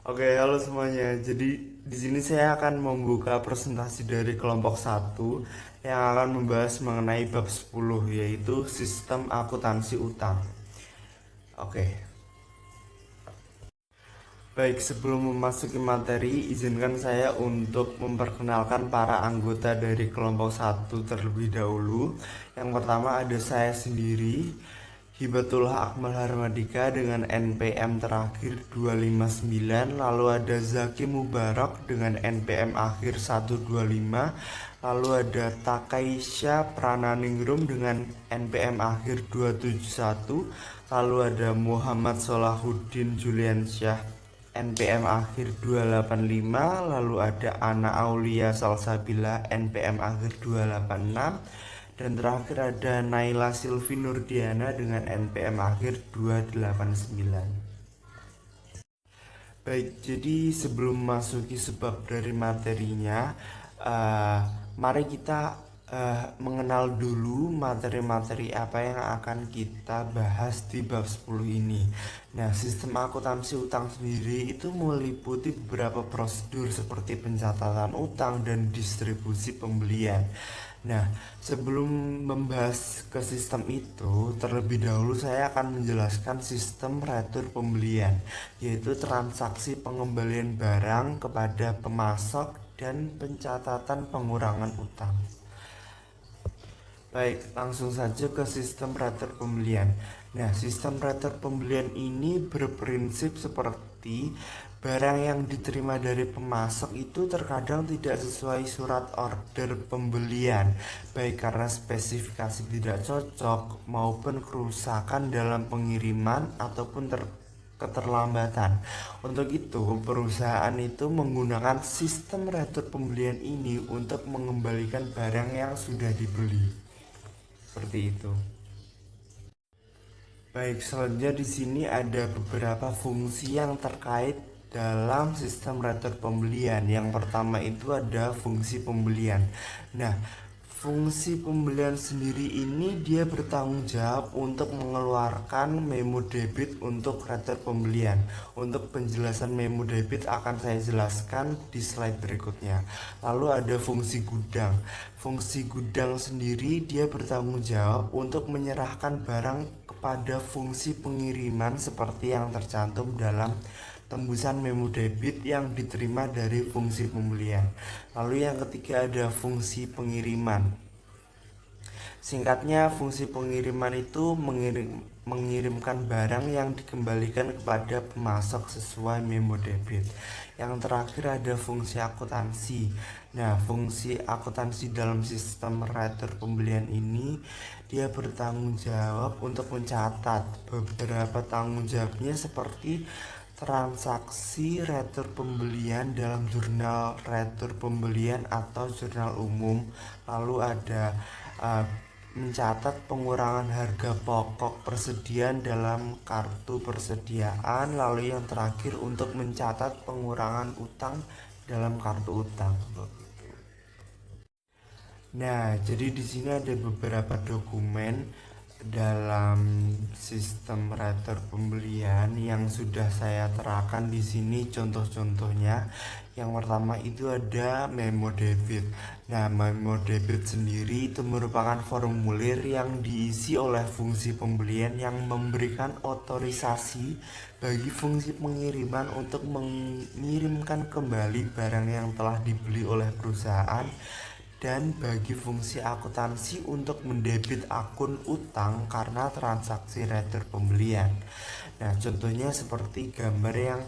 Oke, halo semuanya. Jadi di sini saya akan membuka presentasi dari kelompok satu yang akan membahas mengenai bab 10 yaitu sistem akuntansi utang. Oke. Baik, sebelum memasuki materi, izinkan saya untuk memperkenalkan para anggota dari kelompok satu terlebih dahulu. Yang pertama ada saya sendiri, Hibatullah Akmal Harmadika dengan NPM terakhir 259, lalu ada Zaki Mubarak dengan NPM akhir 125, lalu ada Takaisha Prananingrum dengan NPM akhir 271, lalu ada Muhammad Solahuddin Juliansyah NPM akhir 285, lalu ada Ana Aulia Salsabila NPM akhir 286, dan terakhir ada Naila Silvi Nurdiana dengan NPM akhir 289. Baik, jadi sebelum masuki sebab dari materinya, eh, mari kita mengenal dulu materi-materi apa yang akan kita bahas di bab 10 ini. Nah, sistem akuntansi utang sendiri itu meliputi beberapa prosedur seperti pencatatan utang dan distribusi pembelian. Nah, sebelum membahas ke sistem itu, terlebih dahulu saya akan menjelaskan sistem retur pembelian, yaitu transaksi pengembalian barang kepada pemasok dan pencatatan pengurangan utang. Baik, langsung saja ke sistem retur pembelian. Nah, sistem retur pembelian ini berprinsip seperti barang yang diterima dari pemasok itu terkadang tidak sesuai surat order pembelian, baik karena spesifikasi tidak cocok maupun kerusakan dalam pengiriman ataupun keterlambatan. Untuk itu, perusahaan itu menggunakan sistem retur pembelian ini untuk mengembalikan barang yang sudah dibeli. Seperti itu. Baik, selanjutnya di sini ada beberapa fungsi yang terkait dalam sistem retur pembelian. Yang pertama itu ada fungsi pembelian. Nah, fungsi pembelian sendiri ini dia bertanggung jawab untuk mengeluarkan memo debit untuk retur pembelian. Untuk penjelasan memo debit akan saya jelaskan di slide berikutnya. Lalu ada fungsi gudang. Fungsi gudang sendiri dia bertanggung jawab untuk menyerahkan barang kepada fungsi pengiriman seperti yang tercantum dalam tembusan memo debit yang diterima dari fungsi pembelian. Lalu yang ketiga ada fungsi pengiriman. Singkatnya, fungsi pengiriman itu mengirimkan barang yang dikembalikan kepada pemasok sesuai memo debit. Yang terakhir ada fungsi akuntansi. Nah, fungsi akuntansi dalam sistem retur pembelian ini dia bertanggung jawab untuk mencatat beberapa tanggung jawabnya seperti transaksi retur pembelian dalam jurnal retur pembelian atau jurnal umum. Lalu ada uh, mencatat pengurangan harga pokok persediaan dalam kartu persediaan, lalu yang terakhir untuk mencatat pengurangan utang dalam kartu utang. Nah, jadi di sini ada beberapa dokumen dalam sistem retur pembelian yang sudah saya terapkan di sini contoh-contohnya. Yang pertama itu ada memo debit. Nah, memo debit sendiri itu merupakan formulir yang diisi oleh fungsi pembelian yang memberikan otorisasi bagi fungsi pengiriman untuk mengirimkan kembali barang yang telah dibeli oleh perusahaan, dan bagi fungsi akuntansi untuk mendebit akun utang karena transaksi retur pembelian. Nah, contohnya seperti gambar yang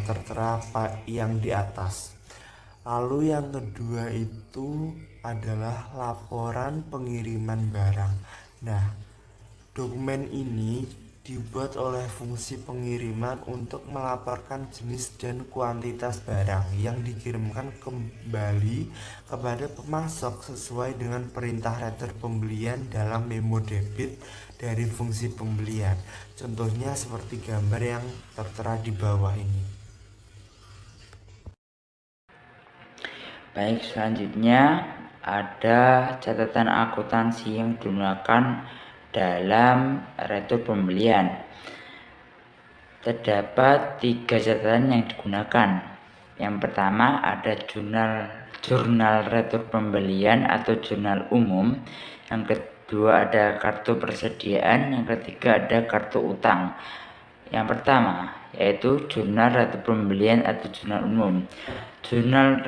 tertera yang di atas. Lalu yang kedua itu adalah laporan pengiriman barang. Nah, dokumen ini dibuat oleh fungsi pengiriman untuk melaporkan jenis dan kuantitas barang yang dikirimkan kembali kepada pemasok sesuai dengan perintah retur pembelian dalam memo debit dari fungsi pembelian. Contohnya seperti gambar yang tertera di bawah ini. Baik, selanjutnya ada catatan akuntansi yang digunakan dalam retur pembelian. terdapat 3 catatan yang digunakan. Yang pertama ada jurnal retur pembelian atau jurnal umum. Yang kedua ada kartu persediaan. Yang ketiga ada kartu utang. Yang pertama yaitu jurnal retur pembelian atau jurnal umum. Jurnal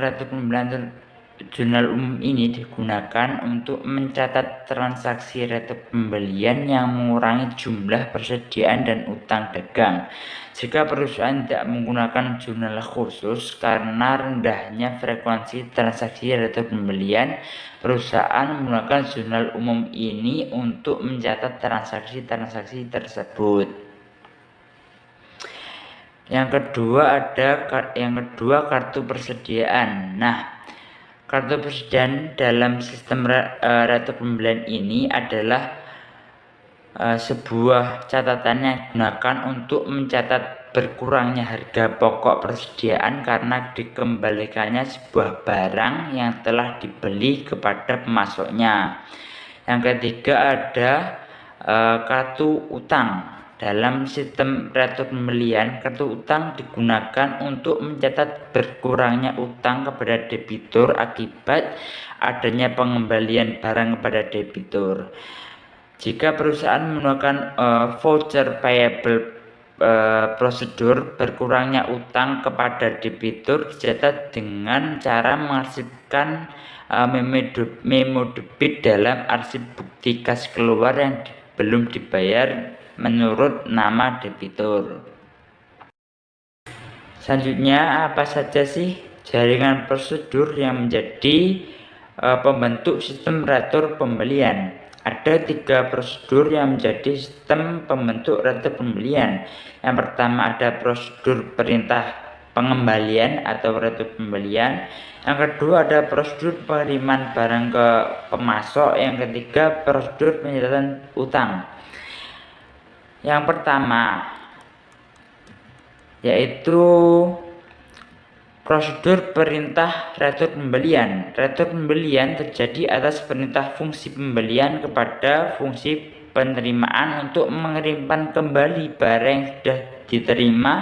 umum ini digunakan untuk mencatat transaksi retur pembelian yang mengurangi jumlah persediaan dan utang dagang. Jika perusahaan tidak menggunakan jurnal khusus karena rendahnya frekuensi transaksi retur pembelian, perusahaan menggunakan jurnal umum ini untuk mencatat transaksi-transaksi tersebut. Yang kedua kartu persediaan. Nah, kartu persediaan dalam sistem retur pembelian ini adalah sebuah catatan yang digunakan untuk mencatat berkurangnya harga pokok persediaan karena dikembalikannya sebuah barang yang telah dibeli kepada pemasoknya. Yang ketiga ada kartu utang. Dalam sistem retur pembelian, kartu utang digunakan untuk mencatat berkurangnya utang kepada debitur akibat adanya pengembalian barang kepada debitur. Jika perusahaan menggunakan voucher payable prosedur, berkurangnya utang kepada debitur dicatat dengan cara mengarsipkan memo debit dalam arsip bukti kas keluar yang belum dibayar menurut nama debitur. Selanjutnya, apa saja sih jaringan prosedur yang menjadi pembentuk sistem retur pembelian? Ada 3 prosedur yang menjadi sistem pembentuk retur pembelian. Yang pertama ada prosedur perintah pengembalian atau retur pembelian. Yang kedua ada prosedur pengiriman barang ke pemasok. Yang ketiga prosedur pencatatan utang. Yang pertama yaitu prosedur perintah retur pembelian. Retur pembelian terjadi atas perintah fungsi pembelian kepada fungsi penerimaan untuk mengirimkan kembali barang yang sudah diterima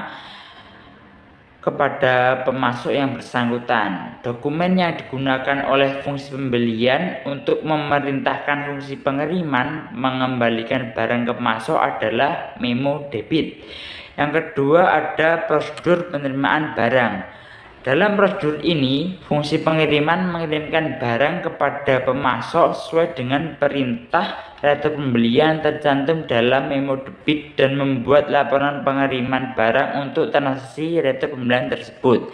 kepada pemasok yang bersangkutan. Dokumen yang digunakan oleh fungsi pembelian untuk memerintahkan fungsi pengiriman mengembalikan barang ke pemasok adalah memo debit. Yang kedua ada prosedur penerimaan barang. Dalam prosedur ini, fungsi pengiriman mengirimkan barang kepada pemasok sesuai dengan perintah retur pembelian tercantum dalam memo debit dan membuat laporan pengiriman barang untuk transaksi retur pembelian tersebut.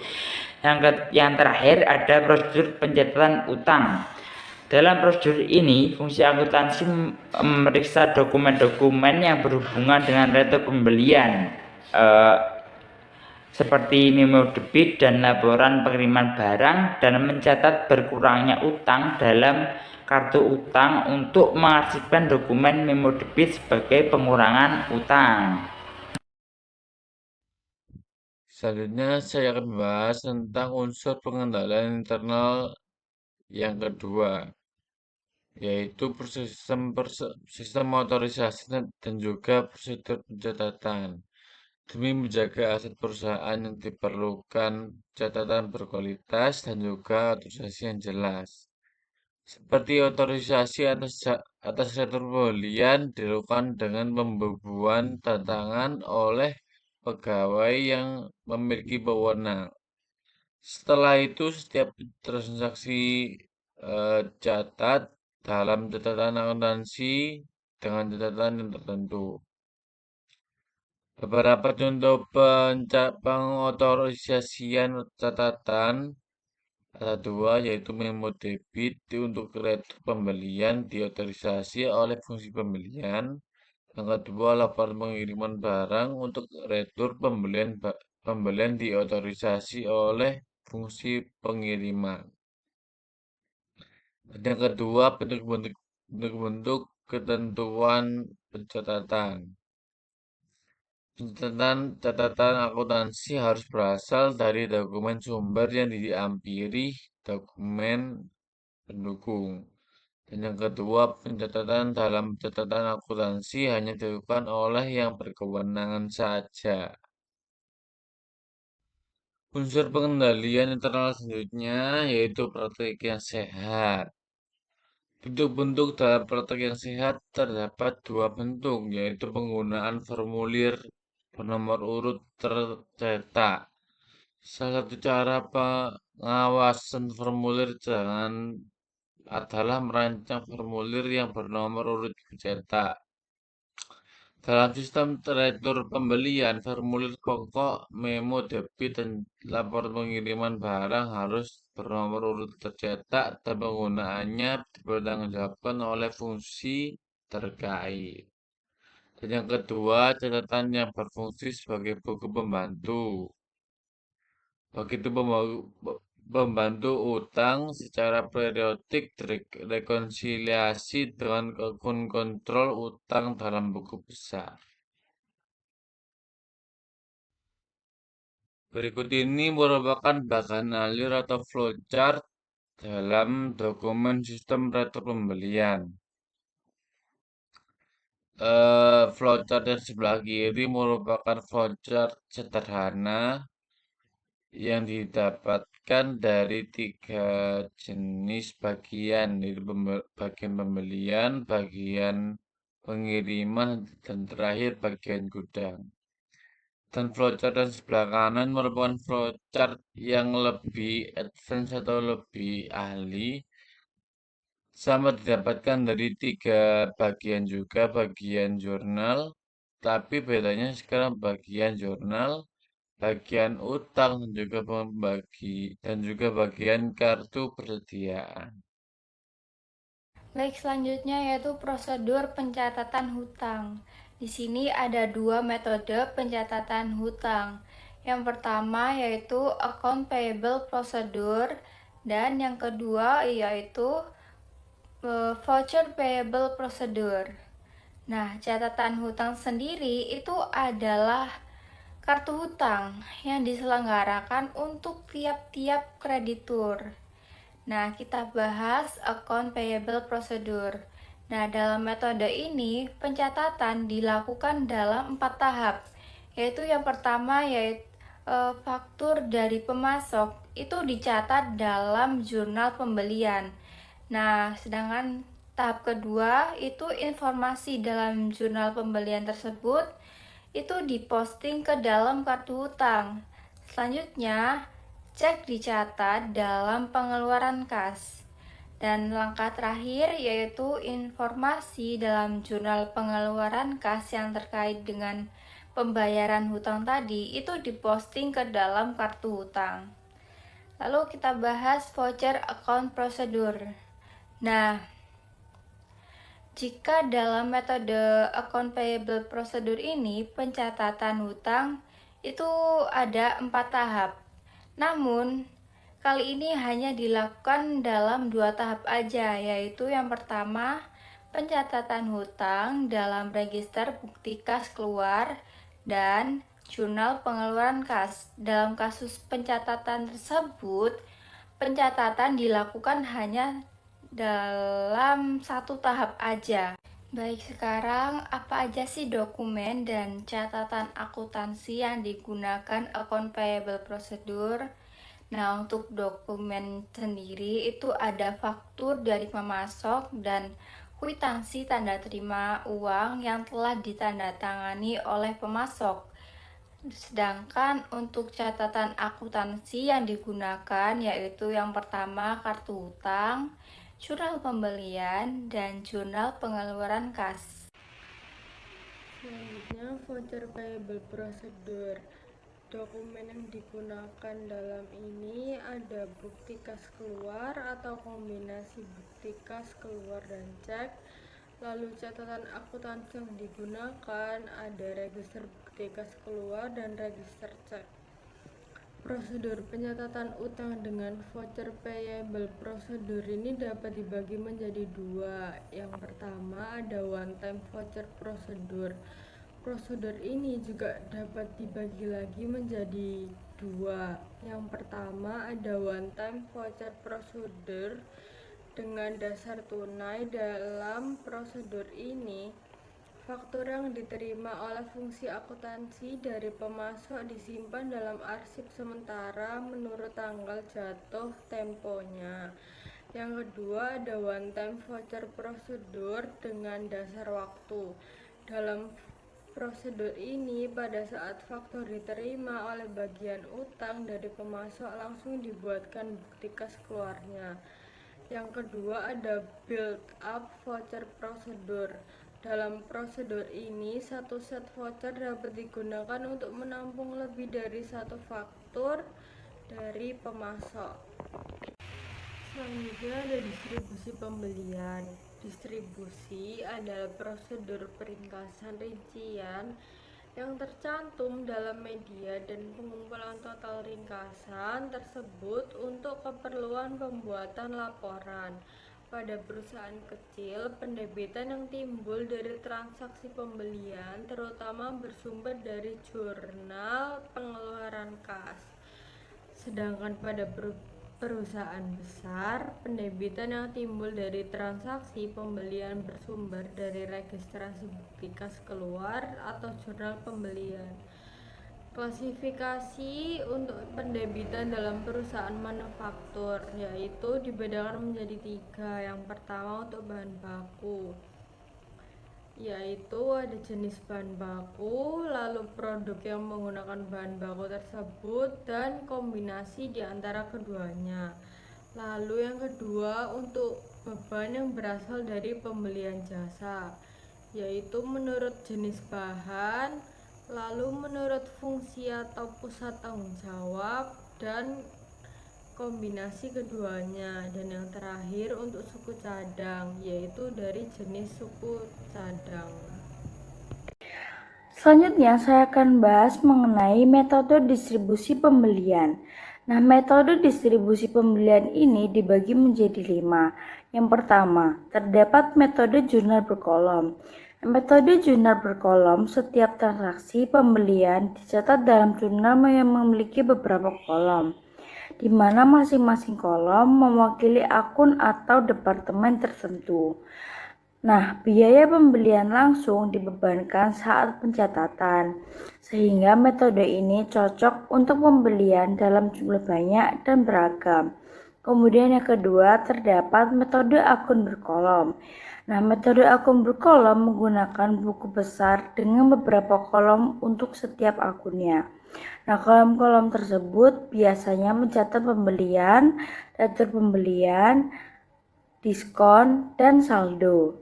Yang terakhir ada prosedur pencatatan utang. Dalam prosedur ini, fungsi akuntansi memeriksa dokumen-dokumen yang berhubungan dengan retur pembelian, seperti memo debit dan laporan pengiriman barang, dan mencatat berkurangnya utang dalam kartu utang untuk mengarsipkan dokumen memo debit sebagai pengurangan utang. Selanjutnya saya akan membahas tentang unsur pengendalian internal yang kedua, yaitu sistem otorisasi dan juga prosedur pencatatan. Demi menjaga aset perusahaan yang diperlukan catatan berkualitas dan juga otorisasi yang jelas. Seperti otorisasi atas retur pembelian dilakukan dengan pembubuhan tantangan oleh pegawai yang memiliki wewenang. Setelah itu setiap transaksi catat dalam catatan akuntansi dengan catatan yang tertentu. Beberapa contoh pengotorisasian catatan ada 2, yaitu memo debit untuk retur pembelian diotorisasi oleh fungsi pembelian. Yang kedua, laporan pengiriman barang untuk retur pembelian diotorisasi oleh fungsi pengiriman. Dan yang kedua, bentuk-bentuk ketentuan pencatatan. Catatan akuntansi harus berasal dari dokumen sumber yang diampiri dokumen pendukung. Dan yang kedua, pencatatan dalam catatan akuntansi hanya dilakukan oleh yang berkewenangan saja. Unsur pengendalian internal selanjutnya yaitu praktik yang sehat. Bentuk-bentuk dalam praktek yang sehat terdapat dua bentuk, yaitu penggunaan formulir bernomor urut tercetak. Salah satu cara pengawasan formulir jangan adalah merancang formulir yang bernomor urut tercetak. Dalam sistem teratur pembelian, formulir pokok, memo debit, dan laporan pengiriman barang harus bernomor urut tercetak dan penggunaannya dipertanggungjawabkan oleh fungsi terkait. Dan yang kedua, catatan yang berfungsi sebagai buku pembantu. Begitu pembantu utang secara periodik rekonsiliasi dengan akun kontrol utang dalam buku besar. Berikut ini merupakan bagan alir atau flowchart dalam dokumen sistem retur pembelian. Flowchart yang sebelah kiri merupakan flowchart sederhana yang didapatkan dari tiga jenis bagian, yaitu bagian pembelian, bagian pengiriman, dan terakhir bagian gudang. Dan flowchart yang sebelah kanan merupakan flowchart yang lebih advance atau lebih ahli, sama didapatkan dari tiga bagian juga, bagian jurnal, tapi bedanya sekarang bagian jurnal, bagian utang, dan juga bagian kartu persediaan. Baik, selanjutnya yaitu prosedur pencatatan hutang. Di sini ada dua metode pencatatan hutang. Yang pertama yaitu account payable procedure dan yang kedua yaitu voucher payable procedure. Nah, catatan hutang sendiri itu adalah kartu hutang yang diselenggarakan untuk tiap-tiap kreditur. Nah, kita bahas account payable procedure. Nah, dalam metode ini pencatatan dilakukan dalam 4 tahap, yaitu yang pertama yaitu faktur dari pemasok itu dicatat dalam jurnal pembelian. Nah, sedangkan tahap kedua itu informasi dalam jurnal pembelian tersebut itu diposting ke dalam kartu hutang. Selanjutnya, cek dicatat dalam pengeluaran kas. Dan langkah terakhir yaitu informasi dalam jurnal pengeluaran kas yang terkait dengan pembayaran hutang tadi itu diposting ke dalam kartu hutang. Lalu kita bahas voucher account procedure. Nah, jika dalam metode account payable procedure ini pencatatan hutang itu ada 4 tahap. Namun, kali ini hanya dilakukan dalam 2 tahap aja, yaitu yang pertama, pencatatan hutang dalam register bukti kas keluar dan jurnal pengeluaran kas. Dalam kasus pencatatan tersebut, pencatatan dilakukan hanya dalam 1 tahap aja. Baik, sekarang apa aja sih dokumen dan catatan akuntansi yang digunakan account payable procedure? Nah, untuk dokumen sendiri itu ada faktur dari pemasok dan kwitansi tanda terima uang yang telah ditandatangani oleh pemasok. Sedangkan untuk catatan akuntansi yang digunakan yaitu yang pertama kartu hutang, jurnal pembelian, dan jurnal pengeluaran kas. Selanjutnya, voucher payable procedure. Dokumen yang digunakan dalam ini ada bukti kas keluar atau kombinasi bukti kas keluar dan cek. Lalu catatan akuntansi yang digunakan ada register bukti kas keluar dan register cek. Prosedur pencatatan utang dengan voucher payable procedure ini dapat dibagi menjadi dua. Yang pertama ada one time voucher procedure. Prosedur ini juga dapat dibagi lagi menjadi dua. Yang pertama ada one time voucher procedure dengan dasar tunai. Dalam prosedur ini Faktur yang diterima oleh fungsi akuntansi dari pemasok disimpan dalam arsip sementara menurut tanggal jatuh temponya. Yang kedua ada one time voucher prosedur dengan dasar waktu. Dalam prosedur ini, pada saat faktur diterima oleh bagian utang dari pemasok langsung dibuatkan bukti kas keluarnya. Yang kedua ada build up voucher prosedur. Dalam prosedur ini, satu set voucher dapat digunakan untuk menampung lebih dari satu faktur dari pemasok. Selanjutnya ada distribusi pembelian. Distribusi adalah prosedur peringkasan rincian yang tercantum dalam media dan pengumpulan total ringkasan tersebut untuk keperluan pembuatan laporan. Pada perusahaan kecil, pendebitan yang timbul dari transaksi pembelian terutama bersumber dari jurnal pengeluaran kas. Sedangkan pada perusahaan besar, pendebitan yang timbul dari transaksi pembelian bersumber dari registrasi bukti kas keluar atau jurnal pembelian. Klasifikasi untuk pendebitan dalam perusahaan manufaktur yaitu dibedakan menjadi 3. Yang pertama untuk bahan baku, yaitu ada jenis bahan baku, lalu produk yang menggunakan bahan baku tersebut, dan kombinasi di antara keduanya. Lalu yang kedua untuk beban yang berasal dari pembelian jasa, yaitu menurut jenis bahan, lalu menurut fungsi atau pusat tanggung jawab, dan kombinasi keduanya. Dan yang terakhir untuk suku cadang, yaitu dari jenis suku cadang. Selanjutnya saya akan bahas mengenai metode distribusi pembelian. Nah, metode distribusi pembelian ini dibagi menjadi 5. Yang pertama, terdapat metode jurnal berkolom. Metode jurnal berkolom, setiap transaksi pembelian dicatat dalam jurnal yang memiliki beberapa kolom, di mana masing-masing kolom mewakili akun atau departemen tertentu. Nah, biaya pembelian langsung dibebankan saat pencatatan, sehingga metode ini cocok untuk pembelian dalam jumlah banyak dan beragam. Kemudian yang kedua, terdapat metode akun berkolom. Nah, metode akun berkolom menggunakan buku besar dengan beberapa kolom untuk setiap akunnya. Nah, kolom-kolom tersebut biasanya mencatat pembelian, daftar pembelian, diskon, dan saldo.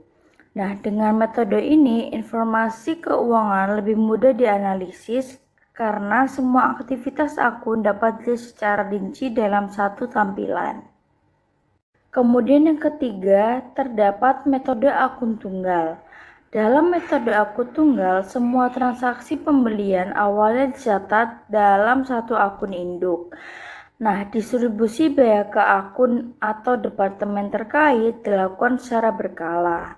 Nah, dengan metode ini, informasi keuangan lebih mudah dianalisis karena semua aktivitas akun dapat dilihat secara rinci dalam satu tampilan. Kemudian yang ketiga, terdapat metode akun tunggal. Dalam metode akun tunggal, semua transaksi pembelian awalnya dicatat dalam satu akun induk. Nah, distribusi biaya ke akun atau departemen terkait dilakukan secara berkala,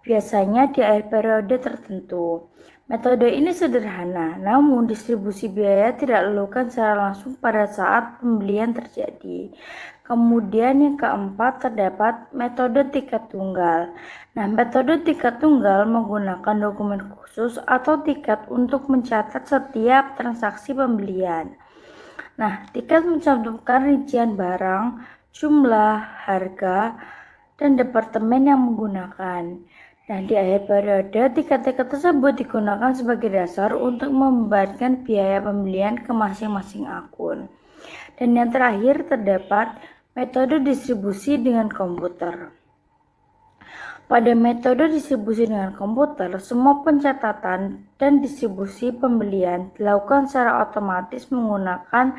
biasanya di akhir periode tertentu. Metode ini sederhana, namun distribusi biaya tidak dilakukan secara langsung pada saat pembelian terjadi. Kemudian yang keempat, terdapat metode tiket tunggal. Nah, metode tiket tunggal menggunakan dokumen khusus atau tiket untuk mencatat setiap transaksi pembelian. Nah, tiket mencantumkan rincian barang, jumlah, harga, dan departemen yang menggunakan. Nah, di akhir periode, tiket-tiket tersebut digunakan sebagai dasar untuk membebankan biaya pembelian ke masing-masing akun. Dan yang terakhir, terdapat metode distribusi dengan komputer. Pada metode distribusi dengan komputer, semua pencatatan dan distribusi pembelian dilakukan secara otomatis menggunakan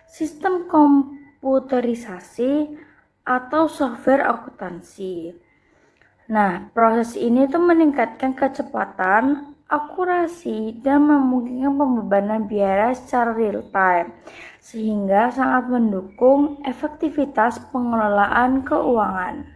sistem komputerisasi atau software akuntansi. Nah, proses ini tuh meningkatkan kecepatan, akurasi, dan memungkinkan pembebanan biaya secara real time, sehingga sangat mendukung efektivitas pengelolaan keuangan.